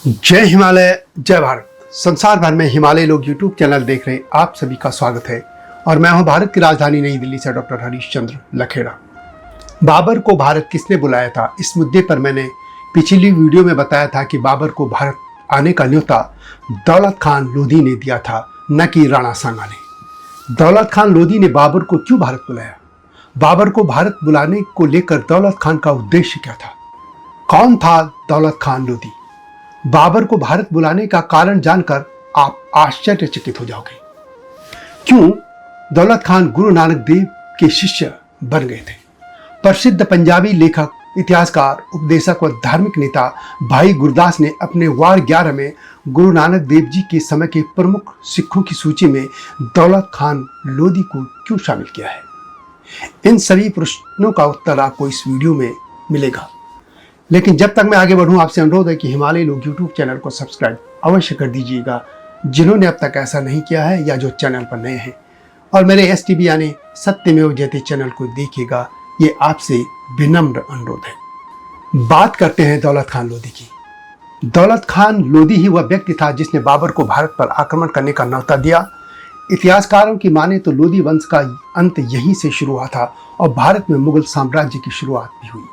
जय हिमालय, जय भारत। संसार भर में हिमालय लोग यूट्यूब चैनल देख रहे आप सभी का स्वागत है और मैं हूं भारत की राजधानी नई दिल्ली से डॉक्टर हरीश चंद्र लखेड़ा। बाबर को भारत किसने बुलाया था, इस मुद्दे पर मैंने पिछली वीडियो में बताया था कि बाबर को भारत आने का न्योता दौलत खान लोधी ने दिया था, न कि राणा सांगा ने। दौलत खान लोधी ने बाबर को क्यों भारत बुलाया? बाबर को भारत बुलाने को लेकर दौलत खान का उद्देश्य क्या था? कौन था दौलत खान लोधी? बाबर को भारत बुलाने का कारण जानकर आप आश्चर्यचकित हो जाओगे। क्यों दौलत खान गुरु नानक देव के शिष्य बन गए थे? प्रसिद्ध पंजाबी लेखक, इतिहासकार, उपदेशक व धार्मिक नेता भाई गुरदास ने अपने वार 11 में गुरु नानक देव जी के समय के प्रमुख सिखों की सूची में दौलत खान लोधी को क्यों शामिल किया है? इन सभी प्रश्नों का उत्तर आपको इस वीडियो में मिलेगा। लेकिन जब तक मैं आगे बढ़ूं, आपसे अनुरोध है कि हिमालय लोग यूट्यूब चैनल को सब्सक्राइब अवश्य कर दीजिएगा, जिन्होंने अब तक ऐसा नहीं किया है या जो चैनल पर नए हैं, और मेरे STB यानी सत्यमेव जयते चैनल को देखिएगा, ये आपसे विनम्र अनुरोध है। बात करते हैं दौलत खान लोधी की। दौलत खान लोधी ही वह व्यक्ति था जिसने बाबर को भारत पर आक्रमण करने का न्योता दिया। इतिहासकारों की माने तो लोधी वंश का अंत यहीं से शुरू हुआ था और भारत में मुगल साम्राज्य की शुरुआत भी हुई।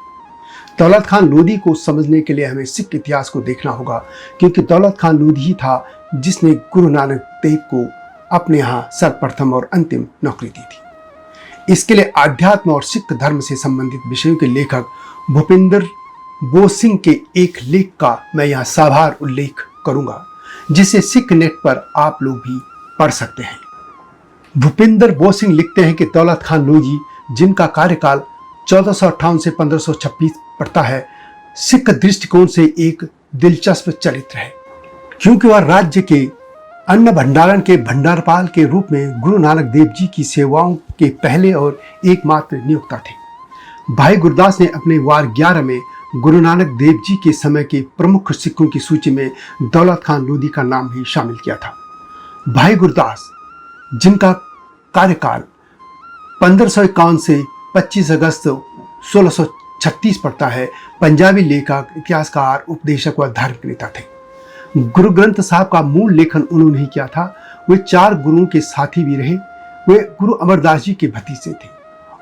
दौलत खान लोधी को समझने के लिए हमें सिख इतिहास को देखना होगा, क्योंकि दौलत खान लोधी ही था जिसने गुरु नानक देव को अपने यहाँ सर्वप्रथम और अंतिम नौकरी दी थी। इसके लिए आध्यात्म और सिख धर्म से संबंधित विषयों के लेखक भूपिंदर बोस सिंह के एक लेख का मैं यहाँ साभार उल्लेख करूंगा, जिसे सिख नेट पर आप लोग भी पढ़ सकते हैं। भूपिंदर बोस सिंह लिखते हैं कि दौलत खान लोधी, जिनका कार्यकाल 1458 से 1526 पड़ता है, सिख दृष्टिकोण से एक दिलचस्प चरित्र है, क्योंकि वह राज्य के अन्न भंडारण के भंडारपाल के रूप में गुरु नानक देव जी की सेवाओं के पहले और एकमात्र नियोक्ता थे। भाई गुरदास ने अपने वार 11 में गुरु नानक देव जी के समय के प्रमुख सिखों की सूची में दौलत खान लोधी का नाम भी शामिल किया था। भाई गुरदास, जिनका कार्यकाल 1551 से 25 अगस्त 1636 पड़ता है, पंजाबी लेखक, इतिहासकार, उपदेशक व धार्मिक नेता थे। गुरु ग्रंथ साहब का मूल लेखन उन्होंने ही किया था। वे 4 गुरुओं के साथी भी रहे। वे गुरु अमरदास जी के भतीजे थे।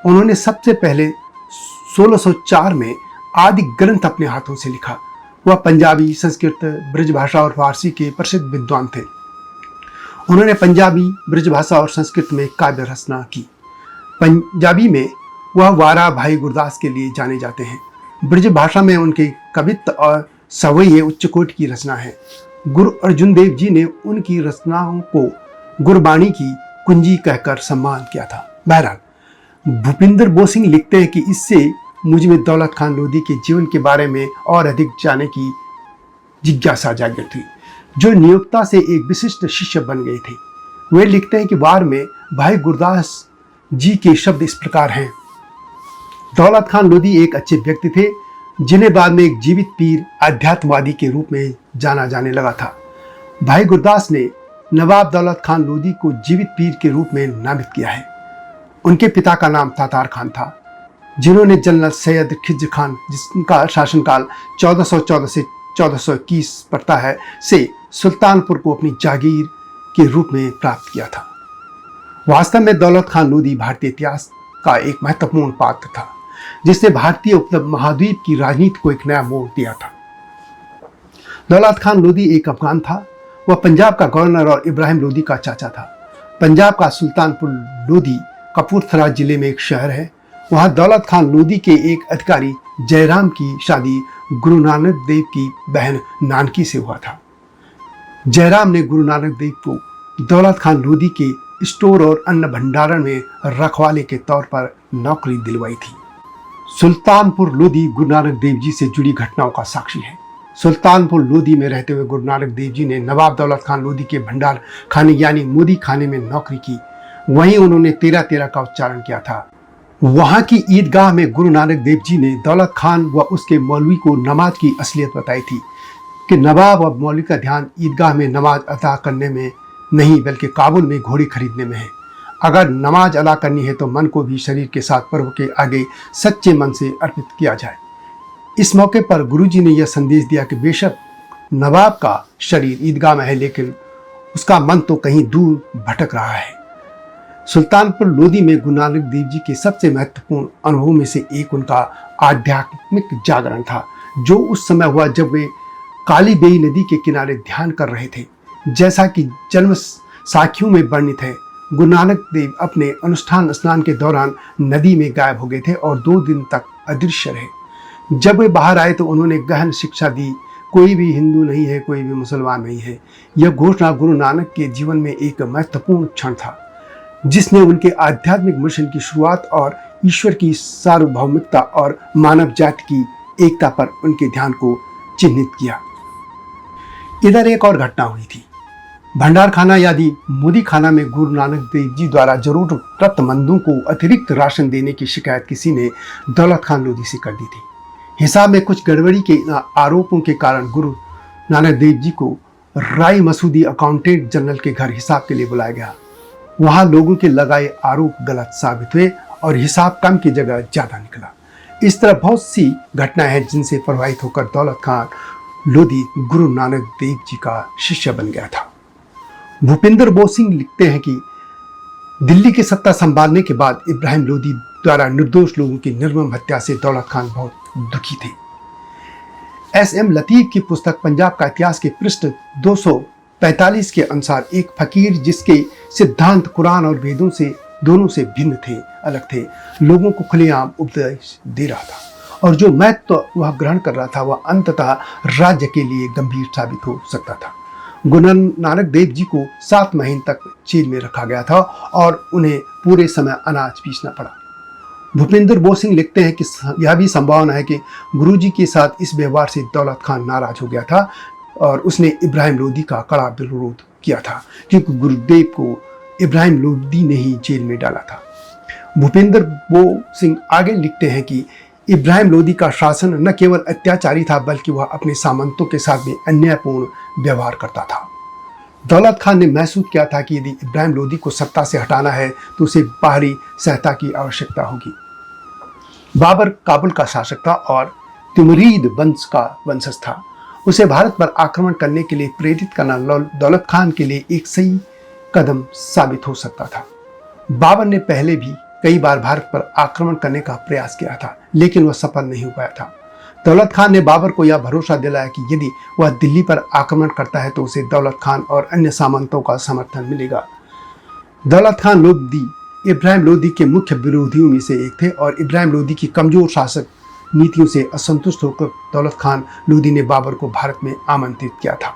उन्होंने सबसे पहले 1604 में आदि ग्रंथ अपने हाथों से लिखा। वह पंजाबी, संस्कृत, ब्रजभाषा और फारसी के प्रसिद्ध विद्वान थे। उन्होंने पंजाबी, ब्रजभाषा और संस्कृत में काव्य रचना की। पंजाबी में वह वारा भाई गुरदास के लिए जाने जाते हैं। ब्रज भाषा में उनके कवित्व और सवैये उच्च कोटि की रचना है। गुरु अर्जुन देव जी ने उनकी रचनाओं को गुरबाणी की कुंजी कहकर सम्मान किया था। बहरहाल, भूपिंदर बोस सिंह लिखते हैं कि इससे मुझ में दौलत खान लोधी के जीवन के बारे में और अधिक जानने की जिज्ञासा जागृत हुई, जो नियोक्ता से एक विशिष्ट शिष्य बन गए थे। वे लिखते हैं कि वार में भाई गुरदास जी के शब्द इस प्रकार हैं: दौलत खान लोधी एक अच्छे व्यक्ति थे, जिन्हें बाद में एक जीवित पीर, आध्यात्मवादी के रूप में जाना जाने लगा था। भाई गुरदास ने नवाब दौलत खान लोधी को जीवित पीर के रूप में नामित किया है। उनके पिता का नाम तातार खान था, जिन्होंने जनरल सैयद खिज्र खान, जिसका शासनकाल 1414 से 1421 पड़ता है, से सुल्तानपुर को अपनी जागीर के रूप में प्राप्त किया था। वास्तव में दौलत खान लोधी भारतीय इतिहास का एक महत्वपूर्ण पात्र था, जिसने भारतीय उपमहाद्वीप की राजनीति को एक नया मोड़ दिया था। दौलत खान लोधी एक अफगान था। वह पंजाब का गवर्नर और इब्राहिम लोधी का चाचा था। पंजाब का सुल्तानपुर लोधी कपूरथला जिले में एक शहर है। वहां दौलत खान लोधी के एक अधिकारी जयराम की शादी गुरु नानक देव की बहन नानकी से हुआ था। जयराम ने गुरु नानक देव को दौलत खान लोधी के स्टोर और अन्न भंडारण में रखवाले के तौर पर नौकरी दिलवाई थी। सुल्तानपुर लोधी गुरु नानक देव जी से जुड़ी घटनाओं का साक्षी है। सुल्तानपुर लोधी में रहते हुए गुरु नानक देव जी ने नवाब दौलत खान लोधी के भंडार खाने यानी मोदी खाने में नौकरी की। वहीं उन्होंने 13-13 का उच्चारण किया था। वहां की ईदगाह में गुरु नानक देव जी ने दौलत खान व उसके मौलवी को नमाज की असलियत बताई थी कि नवाब व मौलवी का ध्यान ईदगाह में नमाज अदा करने में नहीं, बल्कि काबुल में घोड़ी खरीदने में है। अगर नमाज अदा करनी है तो मन को भी शरीर के साथ प्रभु के आगे सच्चे मन से अर्पित किया जाए। इस मौके पर गुरुजी ने यह संदेश दिया कि बेशक नवाब का शरीर ईदगाह में है, लेकिन उसका मन तो कहीं दूर भटक रहा है। सुल्तानपुर लोधी में गुरु नानक देव जी के सबसे महत्वपूर्ण अनुभवों में से एक उनका आध्यात्मिक जागरण था, जो उस समय हुआ जब वे काली बेई नदी के किनारे ध्यान कर रहे थे। जैसा कि जन्म साखियों में वर्णित है, गुरु नानक देव अपने अनुष्ठान स्नान के दौरान नदी में गायब हो गए थे और 2 दिन तक अदृश्य रहे। जब वे बाहर आए तो उन्होंने गहन शिक्षा दी, कोई भी हिंदू नहीं है, कोई भी मुसलमान नहीं है। यह घोषणा गुरु नानक के जीवन में एक महत्वपूर्ण क्षण था, जिसने उनके आध्यात्मिक मिशन की शुरुआत और ईश्वर की सार्वभौमिकता और मानव जाति की एकता पर उनके ध्यान को चिन्हित किया। इधर एक और घटना हुई थी। भंडार खाना यानी मोदी खाना में गुरु नानक देव जी द्वारा जरूरतमंदों को अतिरिक्त राशन देने की शिकायत किसी ने दौलत खान लोधी से कर दी थी। हिसाब में कुछ गड़बड़ी के आरोपों के कारण गुरु नानक देव जी को राय मसूदी अकाउंटेंट जनरल के घर हिसाब के लिए बुलाया गया। वहां लोगों के लगाए आरोप गलत साबित हुए और हिसाब कम की जगह ज्यादा निकला। इस तरह बहुत सी घटनाएं हैं जिनसे प्रभावित होकर दौलत खान लोधी गुरु नानक देव जी का शिष्य बन गया था। भूपेंद्र बोस सिंह लिखते हैं कि दिल्ली की सत्ता संभालने के बाद इब्राहिम लोधी द्वारा निर्दोष लोगों की निर्मम हत्या से दौलत खान बहुत दुखी थे। S.M. लतीफ की पुस्तक पंजाब का इतिहास के पृष्ठ 245 के अनुसार एक फकीर जिसके सिद्धांत कुरान और वेदों से दोनों से भिन्न थे, अलग थे, लोगों को खुलेआम उपदेश दे रहा था और जो महत्व वह ग्रहण कर रहा था वह अंततः राज्य के लिए गंभीर साबित हो सकता था। गुरु नानक देव जी को 7 महीने तक जेल में रखा गया था और उन्हें पूरे समय अनाज पीसना पड़ा। भूपेंद्र बोस सिंह लिखते हैं कि यह भी संभावना है कि गुरुजी के साथ इस व्यवहार से दौलत खान नाराज हो गया था और उसने इब्राहिम लोधी का कड़ा विरोध किया था, क्योंकि गुरुदेव को इब्राहिम लोधी ने ही जेल में डाला था। भूपेंद्र बोस सिंह आगे लिखते हैं कि इब्राहिम लोधी का शासन न केवल अत्याचारी था, बल्कि वह अपने सामंतों के साथ भी अन्यायपूर्ण व्यवहार करता था। दौलत खान ने महसूस किया था कि यदि इब्राहिम लोधी को सत्ता से हटाना है तो उसे बाहरी सहायता की आवश्यकता होगी। बाबर काबुल का शासक था और तिमुरीद वंश का वंशज था। उसे भारत पर आक्रमण करने के लिए प्रेरित करना दौलत खान के लिए एक सही कदम साबित हो सकता था। बाबर ने पहले भी कई बार भारत पर आक्रमण करने का प्रयास किया था, लेकिन वह सफल नहीं हो पाया था। दौलत खान ने बाबर को यह भरोसा दिलाया कि यदि वह दिल्ली पर आक्रमण करता है तो उसे दौलत खान और अन्य सामंतों का समर्थन मिलेगा। दौलत खान लोधी इब्राहिम लोधी के मुख्य विरोधियों में से एक थे और इब्राहिम लोधी की कमजोर शासक नीतियों से असंतुष्ट होकर दौलत खान लोधी ने बाबर को भारत में आमंत्रित किया था।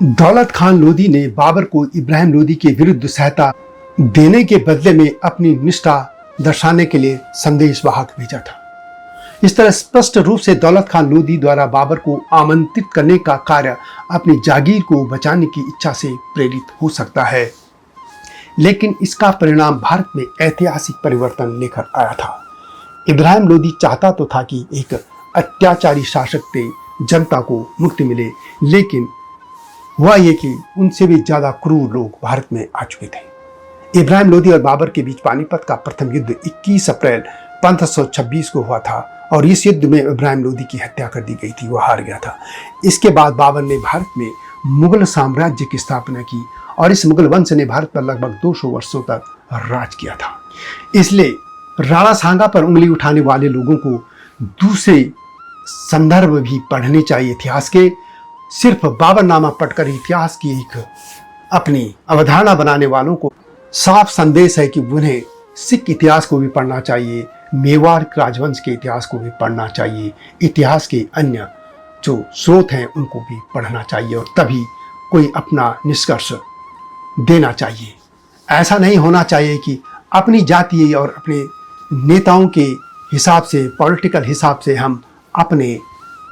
दौलत खान लोधी ने बाबर को इब्राहिम लोधी के विरुद्ध सहायता देने के बदले में अपनी निष्ठा दर्शाने के लिए संदेशवाहक भेजा था। इस तरह स्पष्ट रूप से दौलत खान लोधी द्वारा बाबर को आमंत्रित करने का कार्य अपनी जागीर को बचाने की इच्छा से प्रेरित हो सकता है, लेकिन इसका परिणाम भारत में ऐतिहासिक परिवर्तन लेकर आया था। इब्राहिम लोधी चाहता तो था कि एक अत्याचारी शासक से जनता को मुक्ति मिले, लेकिन हुआ ये कि उनसे भी ज्यादा क्रूर लोग भारत में आ चुके थे। इब्राहिम लोधी और बाबर के बीच पानीपत का प्रथम युद्ध 21 अप्रैल 1526 को हुआ था और इस युद्ध में इब्राहिम लोधी की हत्या कर दी गई थी, वह हार गया था। इसके बाद बाबर ने भारत में मुगल साम्राज्य की स्थापना की और इस मुगल वंश ने भारत पर लगभग 200 वर्षों तक राज किया था। इसलिए राणा सांगा पर उंगली उठाने वाले लोगों को दूसरे संदर्भ भी पढ़ने चाहिए इतिहास के। सिर्फ बाबरनामा पढ़कर इतिहास की एक अपनी अवधारणा बनाने वालों को साफ संदेश है कि उन्हें सिख इतिहास को भी पढ़ना चाहिए, मेवाड़ राजवंश के इतिहास को भी पढ़ना चाहिए, इतिहास के अन्य जो स्रोत हैं उनको भी पढ़ना चाहिए और तभी कोई अपना निष्कर्ष देना चाहिए। ऐसा नहीं होना चाहिए कि अपनी जाति और अपने नेताओं के हिसाब से, पॉलिटिकल हिसाब से हम अपने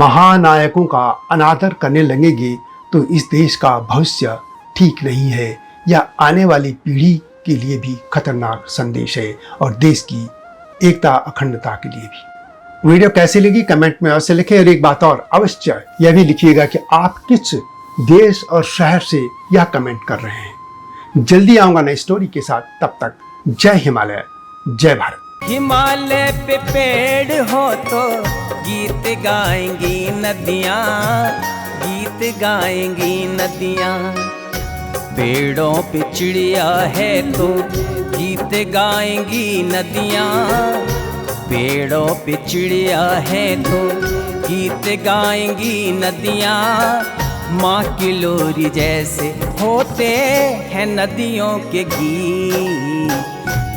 महानायकों का अनादर करने लगेंगे तो इस देश का भविष्य ठीक नहीं है, या आने वाली पीढ़ी के लिए भी खतरनाक संदेश है और देश की एकता अखंडता के लिए भी। वीडियो कैसी लगी कमेंट में अवश्य लिखें और एक बात और अवश्य यह भी लिखिएगा कि आप किस देश और शहर से यह कमेंट कर रहे हैं। जल्दी आऊंगा नई स्टोरी के साथ, तब तक जय हिमालय, जय भारत। हिमालय पे पेड़ हो तो गीत गाएंगी नदियाँ, गीत गाएंगी नदियाँ। पेड़ों पे चिड़िया है तो गीत गाएंगी नदियाँ। पेड़ों पे चिड़िया है तो गीत गाएंगी नदियाँ। माँ की लोरी जैसे होते हैं नदियों के गीत।